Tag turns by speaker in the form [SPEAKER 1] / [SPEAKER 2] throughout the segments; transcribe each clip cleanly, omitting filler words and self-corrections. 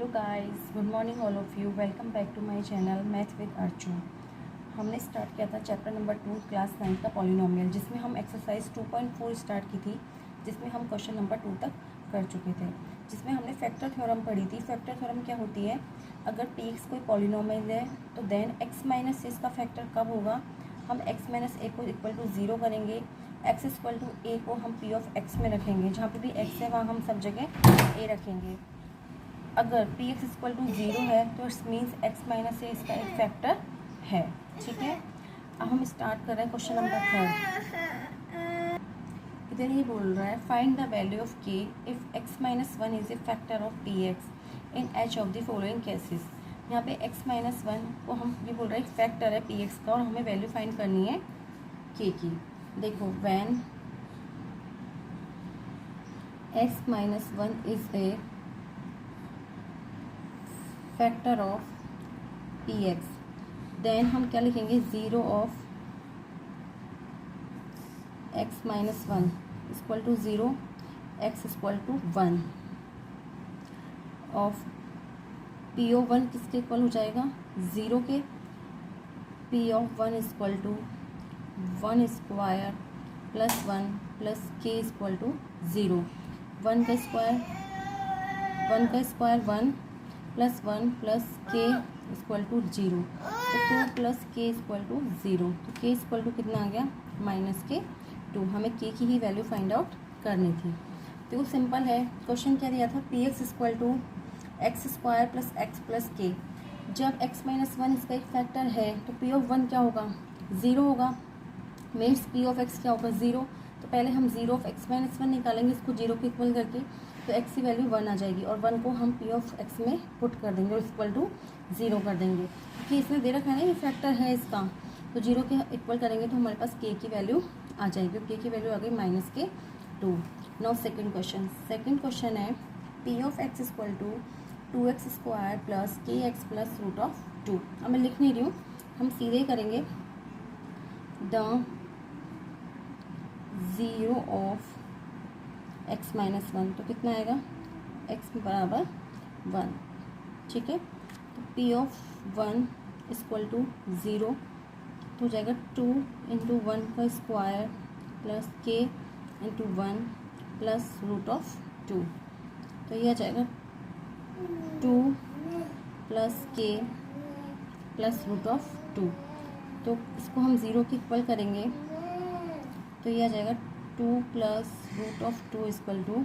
[SPEAKER 1] Hello guys, good morning all of you. Welcome back to my channel math with Archu. हमने start किया था chapter number 2 class 9 का polynomial, जिसमें हम exercise 2.4 start की थी, जिसमें हम क्वेश्चन नंबर 2 तक कर चुके थे, जिसमें हमने फैक्टर थ्योरम पढ़ी थी। फैक्टर थ्योरम क्या होती है? अगर पी एक्स कोई पॉलिनोमियल है तो देन एक्स माइनस इसका फैक्टर कब होगा? हम एक्स माइनस ए को इक्वल टू 0 करेंगे, एक्स इक्वल टू ए को हम पी ऑफ एक्स में रखेंगे, जहाँ पे भी एक्स है वहाँ हम सब जगह ए रखेंगे। अगर पी एक्स इक्वल टू 0 है तो इट्स मीन्स एक्स माइनस ए इसका एक फैक्टर है। ठीक है, अब हम स्टार्ट कर रहे हैं क्वेश्चन नंबर 3। इधर ये बोल रहा है फाइंड द वैल्यू ऑफ के if x minus 1 is a factor of p x in H of the following cases. यहाँ पे एक्स माइनस 1 को हम ये बोल रहे हैं फैक्टर है पी एक्स का, और हमें वैल्यू फाइंड करनी है के की। देखो, when x minus 1 is a factor of p x, then हम क्या लिखेंगे? 0 of x minus 1 equal to 0, x equal to 1 of p of 1 किसके इक्वल हो जाएगा? 0 के। P of 1 equal to 1 square plus 1 plus k equal to 0। 1 का square 1 plus 1 plus k equal to 0, तो 2 plus k equal to 0, तो के equal to कितना आ गया? Minus k 2। हमें के की ही वैल्यू फाइंड आउट करनी थी। तो सिंपल है। क्वेश्चन क्या दिया था? P x equal to x square plus x plus k. जब एक्स माइनस 1 इसका एक फैक्टर है तो पी ऑफ 1 क्या होगा? 0 होगा। मीन्स पी ऑफ एक्स क्या होगा? 0। तो पहले हम 0 ऑफ एक्स माइनस 1 निकालेंगे, इसको 0 के इक्वल करके, तो एक्स की वैल्यू 1 आ जाएगी, और 1 को हम पी ऑफ एक्स में पुट कर देंगे और इक्वल टू 0 कर देंगे, क्योंकि इसमें दे रखा है ना ये फैक्टर है इसका। तो 0 के इक्वल करेंगे तो हमारे पास के की वैल्यू आ जाएगी, के की वैल्यू आ गई minus k 2। Now second question है p of x equal to 2x square plus k x plus root of 2। अब मैं लिख नहीं रही हूँ, हम सीधे ही करेंगे। द 0 ऑफ एक्स माइनस 1, तो कितना आएगा? एक्स बराबर 1। ठीक है, तो पी ऑफ 1 इक्वल टू 0 तो हो जाएगा 2 इंटू 1 का स्क्वायर प्लस के इंटू 1 प्लस रूट ऑफ 2, तो ये आ जाएगा 2 प्लस के प्लस रूट ऑफ 2। तो इसको हम 0 के इक्वल करेंगे तो ये आ जाएगा 2 plus root of 2 equal to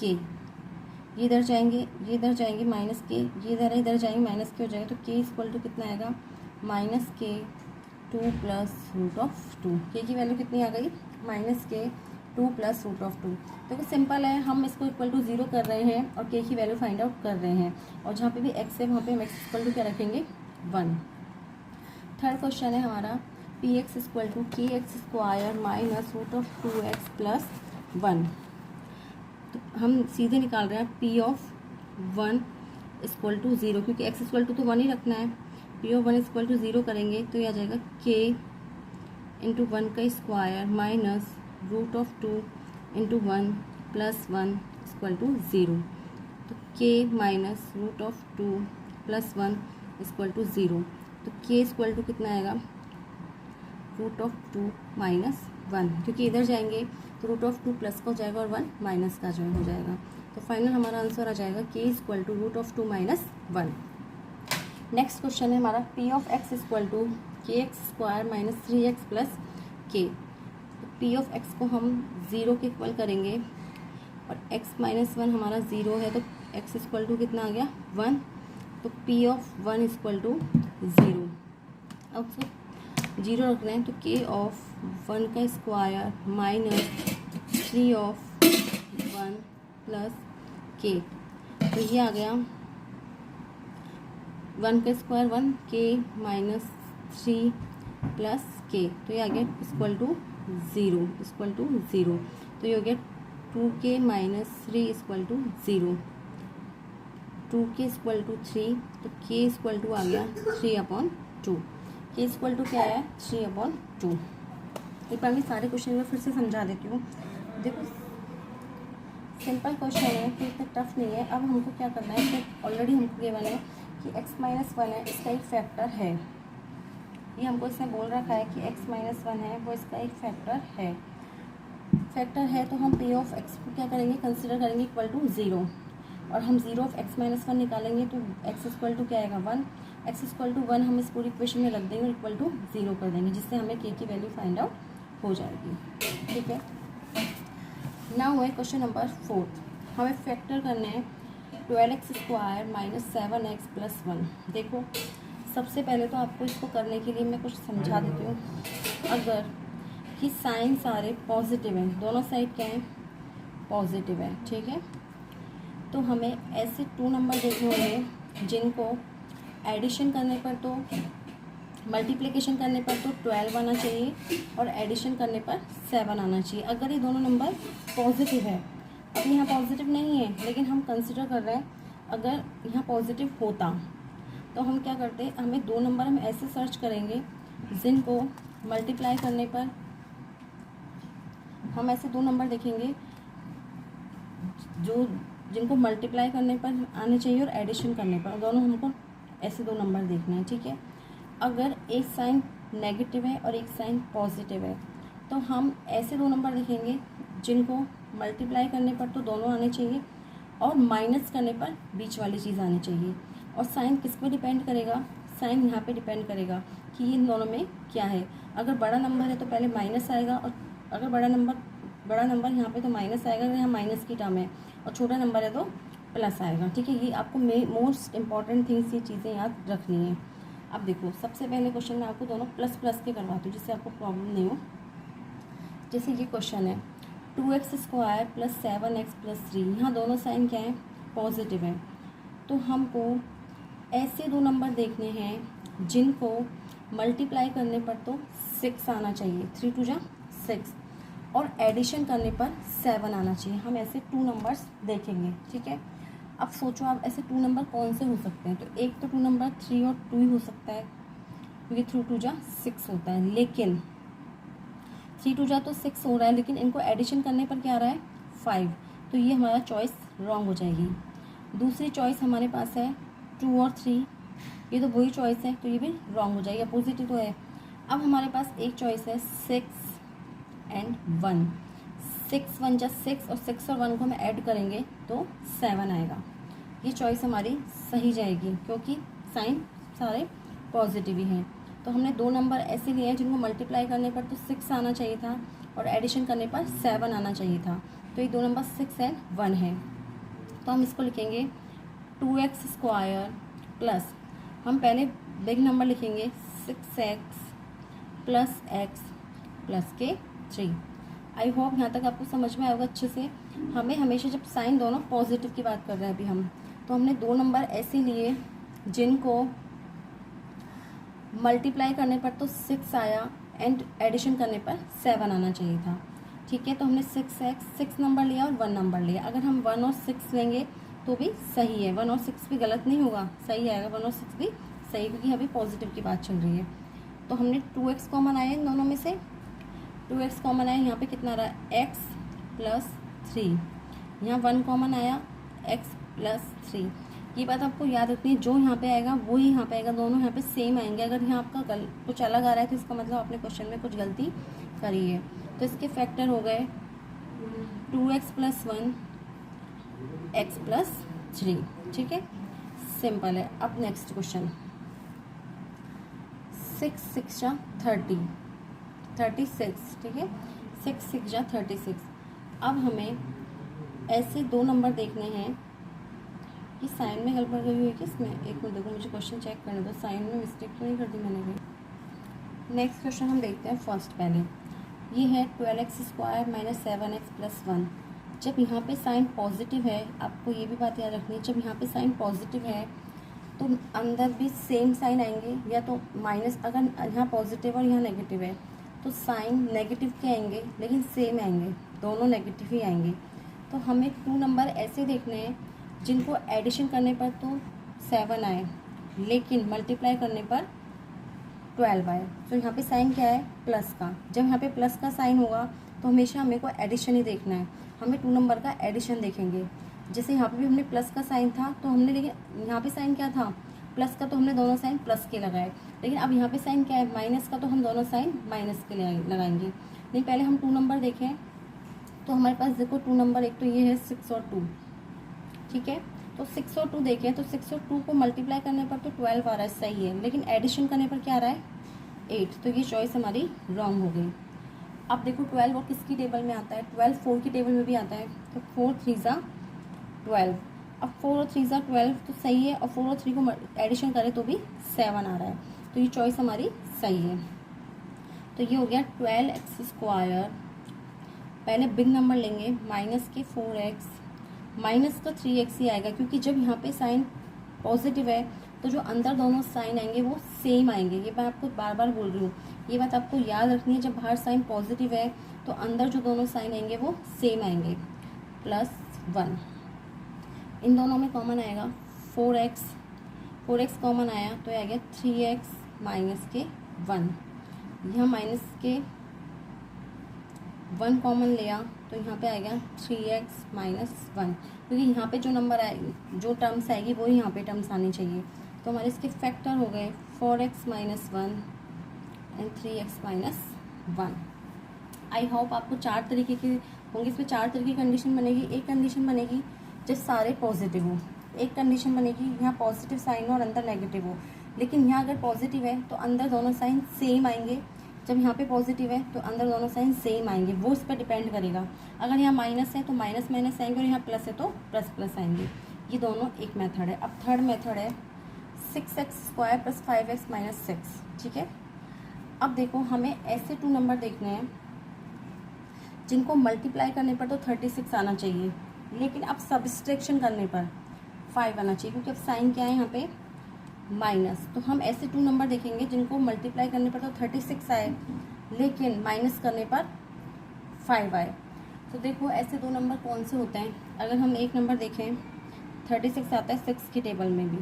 [SPEAKER 1] k. ये इधर जाएंगे माइनस के, ये इधर जाएंगे माइनस के हो जाएगा, तो के इक्वल टू कितना आएगा? Minus k 2 plus root of 2। के की वैल्यू कितनी आ गई? Minus k 2 plus root of 2। तो सिंपल है, हम इसको इक्वल टू 0 कर रहे हैं और के की वैल्यू फाइंड आउट कर रहे हैं, और जहाँ पे भी एक्स है वहाँ पे हम एक्स इक्वल टू क्या रखेंगे? 1। थर्ड क्वेश्चन है हमारा पी एक्स इक्वल टू के x square minus root of 2x plus 1। तो हम सीधे निकाल रहे हैं पी ऑफ 1 इक्वल टू 0, क्योंकि x इक्वल टू तो 1 ही रखना है। पी ऑफ 1 इक्वल टू 0 करेंगे तो ये आ जाएगा k इंटू 1 का square minus root of 2 into 1 plus 1 equal to 0, तो k minus root of 2 plus 1 equal to 0, तो k इक्वल टू कितना आएगा? रूट ऑफ 2 माइनस 1, क्योंकि इधर जाएंगे तो रूट ऑफ 2 प्लस का हो जाएगा और 1 माइनस का जो हो जाएगा, तो फाइनल हमारा आंसर आ जाएगा K equal to root of 2 minus 1। Next question है हमारा P of x equal to के x square minus 3x plus K. P of X को हम 0 के इक्वल करेंगे, और x माइनस 1 हमारा 0 है, तो x इक्वल टू कितना आ गया? 1, तो पी ऑफ 1 इक्वल टू 0। अब उसको 0 रखना है, तो k ऑफ 1 का square minus 3 of 1 plus k, तो ये आ गया 1 का square 1, k minus 3 plus k, तो ये आ गया इक्वल टू 0, तो ये हो गया 2k minus 3 equal to 0, 2k equal to 3, तो k इक्वल टू आ गया 3/2। के इक्वल टू क्या है? 3/2। एक बार मैं सारे क्वेश्चन में फिर से समझा देती हूँ। देखो, सिंपल क्वेश्चन है, तो इतना टफ नहीं है। अब हमको क्या करना है, फिर ऑलरेडी हमको गिवन है कि x-1 है, इसका एक फैक्टर है। ये हमको इसमें बोल रखा है कि x-1 है वो इसका एक फैक्टर है। तो हम p ऑफ x को क्या करेंगे, कंसिडर करेंगे इक्वल टू 0, और हम 0 ऑफ x-1 निकालेंगे तो x इक्वल टू क्या आएगा 1, x इक्वल टू 1 हम इस पूरी इक्वेशन में रख देंगे और इक्वल टू 0 कर देंगे, जिससे हमें k की वैल्यू फाइंड आउट हो जाएगी। ठीक है, नाउ है क्वेश्चन नंबर 4। हमें फैक्टर करने हैं 12x² माइनस 7x प्लस 1। देखो, सबसे पहले तो आपको इसको करने के लिए मैं कुछ समझा देती हूँ। अगर कि साइन सारे पॉजिटिव हैं, दोनों साइड क्या है, पॉजिटिव है, ठीक है, तो हमें ऐसे 2 नंबर देखने होंगे जिनको एडिशन करने पर तो मल्टीप्लिकेशन करने पर तो 12 आना चाहिए और एडिशन करने पर 7 आना चाहिए, अगर ये दोनों नंबर पॉजिटिव है। अब यहाँ पॉजिटिव नहीं है, लेकिन हम कंसिडर कर रहे हैं अगर यहाँ पॉजिटिव होता तो हम क्या करते, हमें 2 नंबर हम ऐसे सर्च करेंगे जिनको मल्टीप्लाई करने पर, हम ऐसे 2 नंबर देखेंगे जिनको मल्टीप्लाई करने पर आने चाहिए और एडिशन करने पर, दोनों हमको ऐसे 2 नंबर देखने हैं। ठीक है, अगर एक साइन नेगेटिव है और एक साइन पॉजिटिव है तो हम ऐसे 2 नंबर देखेंगे जिनको मल्टीप्लाई करने पर तो दोनों आने चाहिए और माइनस करने पर बीच वाली चीज़ आनी चाहिए। और साइन किस पे डिपेंड करेगा, साइन यहाँ पे डिपेंड करेगा कि इन दोनों में क्या है। अगर बड़ा नंबर है तो पहले माइनस आएगा, और अगर बड़ा नंबर यहाँ पे तो माइनस आएगा, अगर यहाँ माइनस की टर्म है, और छोटा नंबर है तो प्लस आएगा। ठीक है, ये आपको मोस्ट इंपॉर्टेंट थिंग्स, ये चीज़ें याद रखनी है। अब देखो, सबसे पहले क्वेश्चन में आपको दोनों प्लस प्लस के करवाती हूँ जिससे आपको प्रॉब्लम नहीं हो। जैसे ये क्वेश्चन है 2x² प्लस 7x प्लस 3, यहाँ दोनों साइन क्या है, पॉजिटिव है। तो हमको ऐसे 2 नंबर देखने हैं जिनको मल्टीप्लाई करने पर तो 6 आना चाहिए, 3 2 जा 6, और एडिशन करने पर 7 आना चाहिए। हम ऐसे 2 नंबर्स देखेंगे। ठीक है, अब सोचो आप ऐसे 2 नंबर कौन से हो सकते हैं, तो एक तो 2 नंबर 3 और 2 ही हो सकता है, क्योंकि 3 2 जा 6 होता है, लेकिन 3 2 जा तो 6 हो रहा है, लेकिन इनको एडिशन करने पर क्या आ रहा है 5, तो ये हमारा चॉइस रॉन्ग हो जाएगी। दूसरी चॉइस हमारे पास है 2 और 3, ये तो वही चॉइस है, तो ये भी रॉन्ग हो जाएगी, अपोजिट ही तो है। अब हमारे पास एक चॉइस है 6 एंड 1, 6 1 जा 6, और 6 और 1 को हम ऐड करेंगे तो 7 आएगा। ये चॉइस हमारी सही जाएगी क्योंकि साइन सारे पॉजिटिव ही हैं। तो हमने 2 नंबर ऐसे लिए हैं जिनको मल्टीप्लाई करने पर तो 6 आना चाहिए था और एडिशन करने पर 7 आना चाहिए था, तो ये 2 नंबर 6 एंड 1 है। तो हम इसको लिखेंगे 2x² प्लस, हम पहले बिग नंबर लिखेंगे 6x प्लस x प्लस के 3। आई होप यहाँ तक आपको समझ में आएगा अच्छे से। हमें हमेशा जब साइन दोनों पॉजिटिव की बात कर रहे हैं अभी हम, तो हमने 2 नंबर ऐसे लिए जिनको मल्टीप्लाई करने पर तो 6 आया एंड एडिशन करने पर 7 आना चाहिए था। ठीक है, तो हमने 6 नंबर लिया और 1 नंबर लिया। अगर हम 1 और 6 लेंगे तो भी सही है, 1 और 6 भी गलत नहीं होगा, सही आएगा, 1 और 6 भी सही, क्योंकि अभी पॉजिटिव की बात चल रही है। तो हमने 2x कॉमन आया इन दोनों में से, 2x कॉमन आया, यहाँ पे कितना रहा x प्लस 3, यहाँ 1 कॉमन आया x प्लस 3। ये बात आपको याद रखनी है, जो यहाँ पे आएगा वो ही यहाँ पे आएगा, दोनों यहाँ पे सेम आएंगे। अगर यहाँ आपका कुछ अलग आ रहा है तो इसका मतलब आपने क्वेश्चन में कुछ गलती करी है। तो इसके फैक्टर हो गए 2x प्लस 1 x प्लस 3। ठीक है, सिंपल है। अब नेक्स्ट क्वेश्चन 6 6 जा 36। ठीक है, 6 6 जा 36। अब हमें ऐसे 2 नंबर देखने हैं कि साइन में गड़बड़ गई हुई है कि इसमें, एक मिनट देखो, मुझे क्वेश्चन चेक करने दो, साइन में मिस्टेक तो नहीं कर दी मैंने भी। नेक्स्ट क्वेश्चन हम देखते हैं फर्स्ट पहले। ये है 12x² माइनस 7x प्लस 1। जब यहाँ पे साइन पॉजिटिव है, आपको ये भी बात याद रखनी है, जब यहाँ पे साइन पॉजिटिव है तो अंदर भी सेम साइन आएंगे, या तो माइनस, अगर यहाँ पॉजिटिव और यहाँ नेगेटिव है तो साइन नेगेटिव के आएंगे लेकिन सेम आएंगे, दोनों नेगेटिव ही आएंगे। तो हमें 2 नंबर ऐसे देखने हैं जिनको एडिशन करने पर तो 7 आए लेकिन मल्टीप्लाई करने पर 12 आए। तो यहाँ पे साइन क्या है, प्लस का। जब यहाँ पे प्लस का साइन होगा तो हमेशा हमें को एडिशन ही देखना है, हमें 2 नंबर का एडिशन देखेंगे। जैसे यहाँ पे भी हमने प्लस का साइन था तो हमने, लेकिन यहाँ पे साइन क्या था प्लस का, तो हमने दोनों साइन प्लस के लगाए। लेकिन अब यहाँ पे साइन क्या है माइनस का, तो हम दोनों साइन माइनस के लगाएंगे। नहीं, पहले हम 2 नंबर देखें तो हमारे पास देखो 2 नंबर, एक तो ये है 6 और 2, ठीक है। तो 6 और 2 देखें तो 6 और 2 को मल्टीप्लाई करने पर तो 12 आ रहा है, सही है, लेकिन एडिशन करने पर क्या आ रहा है 8, तो ये चॉइस हमारी रॉन्ग हो गई। अब देखो 12 और किसकी टेबल में आता है, 12 4 की टेबल में भी आता है, तो 4 3 12। अब 4 और 3 12 तो सही है, और 4 और 3 को एडिशन करें तो भी 7 आ रहा है, तो ये चॉइस हमारी सही है। तो ये हो गया 12x²। पहले बिग नंबर लेंगे, माइनस के 4x, माइनस का 3x ही आएगा, क्योंकि जब यहाँ पे साइन पॉजिटिव है तो जो अंदर दोनों साइन आएंगे वो सेम आएंगे। ये मैं आपको बार बार बोल रही हूँ, ये बात आपको याद रखनी है। जब बाहर साइन पॉजिटिव है तो अंदर जो दोनों साइन आएंगे वो सेम आएंगे। +1, इन दोनों में कॉमन आएगा 4x कॉमन आया तो आ गया 3x माइनस के 1। यहाँ माइनस के 1 कॉमन लिया तो यहाँ पे आएगा 3x माइनस 1, क्योंकि यहाँ पे जो नंबर आए, जो टर्म्स आएगी वो यहाँ पे टर्म्स आनी चाहिए। तो हमारे इसके फैक्टर हो गए 4x minus 1 and 3x minus 1। I hope आपको 4 तरीके के होंगे, इसमें 4 तरीके की कंडीशन बनेगी। एक कंडीशन बनेगी जब सारे पॉजिटिव हो, एक कंडीशन बनेगी यहाँ पॉजिटिव साइन हो और अंदर नेगेटिव हो, लेकिन यहाँ अगर पॉजिटिव है तो अंदर दोनों साइन सेम आएंगे। जब यहाँ पे पॉजिटिव है तो अंदर दोनों साइन सेम आएंगे, वो इस पर डिपेंड करेगा। अगर यहाँ माइनस है तो माइनस माइनस आएंगे, और यहाँ प्लस है तो प्लस प्लस आएंगे। ये दोनों एक मेथड है। अब थर्ड मेथड है 6x² + 5x - 6, ठीक है। अब देखो हमें ऐसे 2 नंबर देखने हैं जिनको मल्टीप्लाई करने पर तो 36 आना चाहिए, लेकिन अब सब्सट्रैक्शन करने पर 5 आना चाहिए, क्योंकि अब साइन क्या है यहाँ पे माइनस। तो हम ऐसे 2 नंबर देखेंगे जिनको मल्टीप्लाई करने पर तो 36 आए, लेकिन माइनस करने पर 5 आए। तो देखो ऐसे 2 नंबर कौन से होते हैं। अगर हम एक नंबर देखें 36 आता है 6 की टेबल में भी,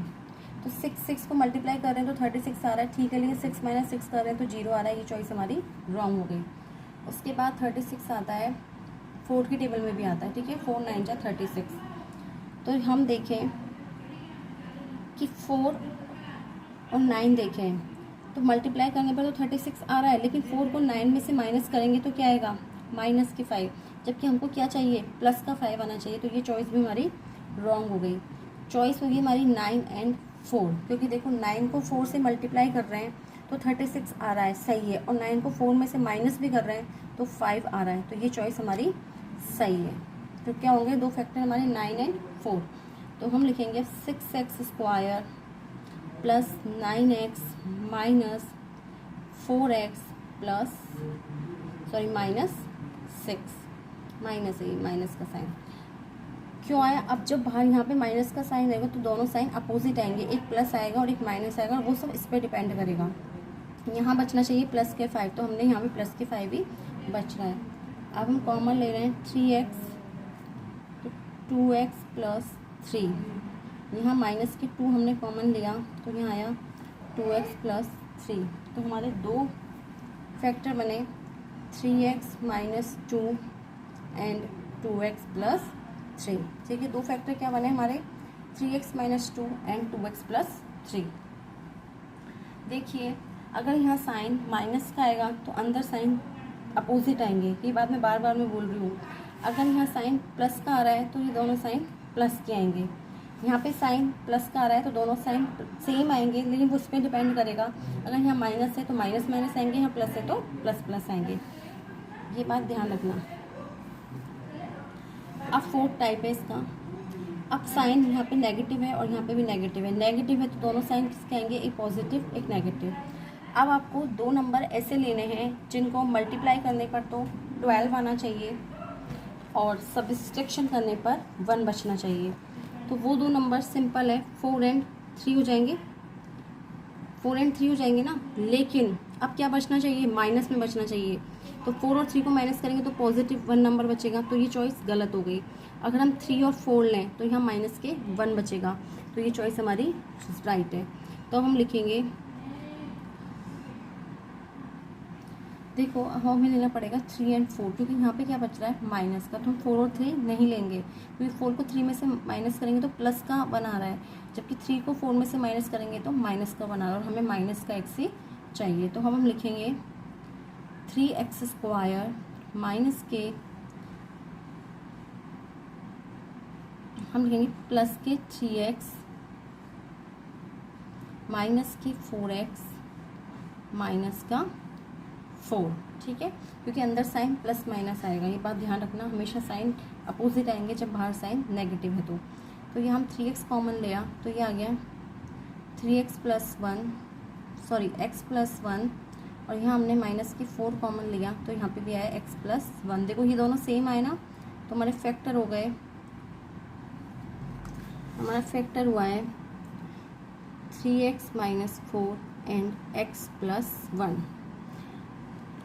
[SPEAKER 1] तो 6 को मल्टीप्लाई कर रहे हैं तो 36 आ रहा है, ठीक है, लेकिन 6 - 6 कर रहे हैं तो 0 आ रहा है। ये चॉइस हमारी रॉन्ग हो गई। उसके बाद 36 आता है 4 की टेबल में भी आता है, ठीक है, 4 9 जा 36। तो हम देखें कि 4 और 9 देखें तो मल्टीप्लाई करने पर तो 36 आ रहा है, लेकिन 4 को 9 में से माइनस करेंगे तो क्या आएगा माइनस के 5, जबकि हमको क्या चाहिए प्लस का 5 आना चाहिए। तो ये चॉइस भी हमारी रॉन्ग हो गई। चॉइस होगी हमारी 9 एंड 4, क्योंकि देखो 9 को 4 से मल्टीप्लाई कर रहे हैं तो 36 आ रहा है, सही है, और 9 को 4 में से माइनस भी कर रहे हैं तो 5 आ रहा है, तो ये चॉइस हमारी सही है। तो क्या होंगे 2 फैक्टर हमारे 9 एंड 4। तो हम लिखेंगे 6x² + 9x minus 4x plus -6, minus है, माइनस का साइन क्यों आया। अब जब बाहर यहाँ पे माइनस का साइन आएगा तो दोनों साइन अपोजिट आएंगे, एक प्लस आएगा और एक माइनस आएगा, वो सब इस पर डिपेंड करेगा। यहाँ बचना चाहिए प्लस के 5, तो हमने यहाँ पे प्लस के 5 ही बच रहा है। अब हम कॉमन ले रहे हैं 3x, तो 2x + 3, यहाँ माइनस के 2 हमने कॉमन लिया तो यहाँ आया 2x + 3। तो हमारे 2 फैक्टर बने 3x - 2 एंड 2x + 3, ठीक है। 2 फैक्टर क्या बने हमारे 3x - 2 एंड 2x + 3। देखिए अगर यहाँ साइन माइनस का आएगा तो अंदर साइन अपोजिट आएंगे, ये बात मैं बार बार मैं बोल रही हूँ। अगर यहाँ साइन प्लस का आ रहा है तो ये दोनों साइन प्लस के आएंगे। यहाँ पे साइन प्लस का आ रहा है तो दोनों साइन सेम आएंगे, लेकिन वो उस पर डिपेंड करेगा। अगर यहाँ माइनस है तो माइनस माइनस आएंगे, यहाँ प्लस है तो प्लस प्लस आएंगे, ये बात ध्यान रखना। अब 4th टाइप है इसका। अब साइन यहाँ पे नेगेटिव है और यहाँ पे भी नेगेटिव है। नेगेटिव है तो दोनों साइन किसके आएंगे, एक पॉजिटिव एक नेगेटिव। अब आपको 2 नंबर ऐसे लेने हैं जिनको मल्टीप्लाई करने पर तो 12 आना चाहिए और सब्सट्रैक्शन करने पर 1 बचना चाहिए। तो वो 2 नंबर सिंपल है, 4 एंड 3 हो जाएंगे, 4 एंड 3 हो जाएंगे ना। लेकिन अब क्या बचना चाहिए, माइनस में बचना चाहिए। तो 4 और 3 को माइनस करेंगे तो पॉजिटिव 1 नंबर बचेगा, तो ये चॉइस गलत हो गई। अगर हम 3 और 4 लें तो यहाँ माइनस के 1 बचेगा, तो ये चॉइस हमारी राइट है। तो हम लिखेंगे देखो अब हमें लेना पड़ेगा 3 और 4, क्योंकि यहाँ पे क्या बच रहा है माइनस का, तो हम 4 और 3 नहीं लेंगे, क्योंकि 4 को 3 में से माइनस करेंगे तो प्लस का बना रहा है, जबकि 3 को 4 में से माइनस करेंगे तो माइनस का बना रहा है, और हमें माइनस का एक्स ही चाहिए। तो हम लिखेंगे 3x² माइनस के, हम लिखेंगे प्लस के 3x माइनस के 4x माइनस का 4, ठीक है, क्योंकि अंदर साइन प्लस माइनस आएगा, ये बात ध्यान रखना, हमेशा साइन अपोजिट आएंगे जब बाहर साइन नेगेटिव है। तो ये हम 3x कॉमन लिया तो ये आ गया 3x + 1, सॉरी x + 1, और यहाँ हमने माइनस की 4 कॉमन लिया तो यहाँ पे भी आया x + 1। देखो ये दोनों सेम आए ना, तो हमारे फैक्टर हो गए, हमारा फैक्टर हुआ है 3x - 4 एंड x + 1,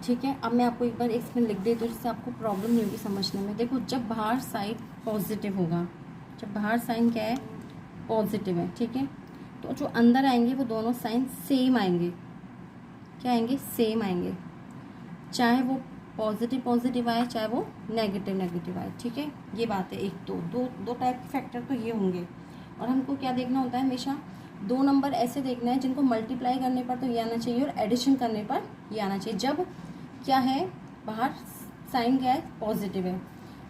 [SPEAKER 1] ठीक है। अब मैं आपको एक बार इसमें लिख देती हूँ जिससे आपको प्रॉब्लम नहीं होगी समझने में। देखो जब बाहर साइड पॉजिटिव होगा, जब बाहर साइन क्या है पॉजिटिव है, ठीक है, तो जो अंदर आएंगे वो दोनों साइन सेम आएंगे, क्या आएंगे सेम आएंगे, चाहे वो पॉजिटिव पॉजिटिव आए चाहे वो नेगेटिव नेगेटिव आए, ठीक है। ये बात है, एक दो टाइप के फैक्टर तो ये होंगे। और हमको क्या देखना होता है हमेशा, 2 नंबर ऐसे देखना है जिनको मल्टीप्लाई करने पर तो ये आना चाहिए और एडिशन करने पर ये आना चाहिए, जब क्या है बाहर साइन क्या है पॉजिटिव है,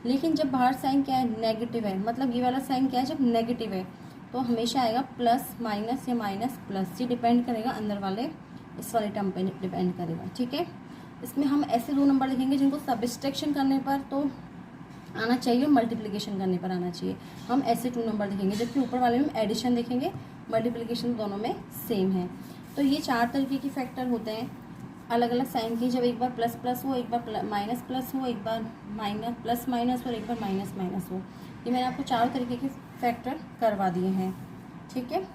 [SPEAKER 1] लेकिन जब बाहर साइन क्या है नेगेटिव है, मतलब ये वाला साइन क्या है जब नेगेटिव है तो हमेशा आएगा प्लस माइनस या माइनस प्लस, ये डिपेंड करेगा अंदर वाले इस वाले टर्म पे डिपेंड करेगा, ठीक है। इसमें हम ऐसे 2 नंबर लिखेंगे जिनको सब्सट्रैक्शन करने पर तो आना चाहिए और मल्टीप्लिकेशन करने पर आना चाहिए, हम ऐसे 2 नंबर लिखेंगे, जबकि ऊपर वाले में एडिशन देखेंगे, मल्टीप्लिकेशन दोनों में सेम है। तो ये 4 तरीके के फैक्टर होते हैं अलग अलग साइन की, जब एक बार प्लस प्लस हो, एक बार माइनस प्लस हो, एक बार माइनस प्लस माइनस और एक बार माइनस माइनस हो। ये मैंने आपको 4 तरीके के फैक्टर करवा दिए हैं, ठीक है।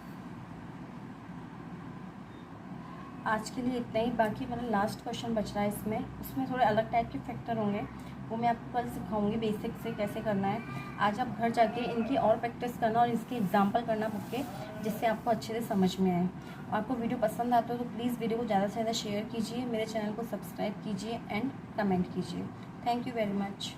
[SPEAKER 1] आज के लिए इतना ही, बाकी मेरा लास्ट क्वेश्चन बच रहा है इसमें, उसमें थोड़े अलग टाइप के फैक्टर होंगे, वो मैं आपको कल सिखाऊंगी बेसिक से कैसे करना है। आज आप घर जाके इनकी और प्रैक्टिस करना और इसकी एग्जांपल करना बुक के, जिससे आपको अच्छे से समझ में आए। आपको वीडियो पसंद आता हो तो प्लीज़ वीडियो को ज़्यादा से ज़्यादा शेयर कीजिए, मेरे चैनल को सब्सक्राइब कीजिए एंड कमेंट कीजिए। Thank you very much.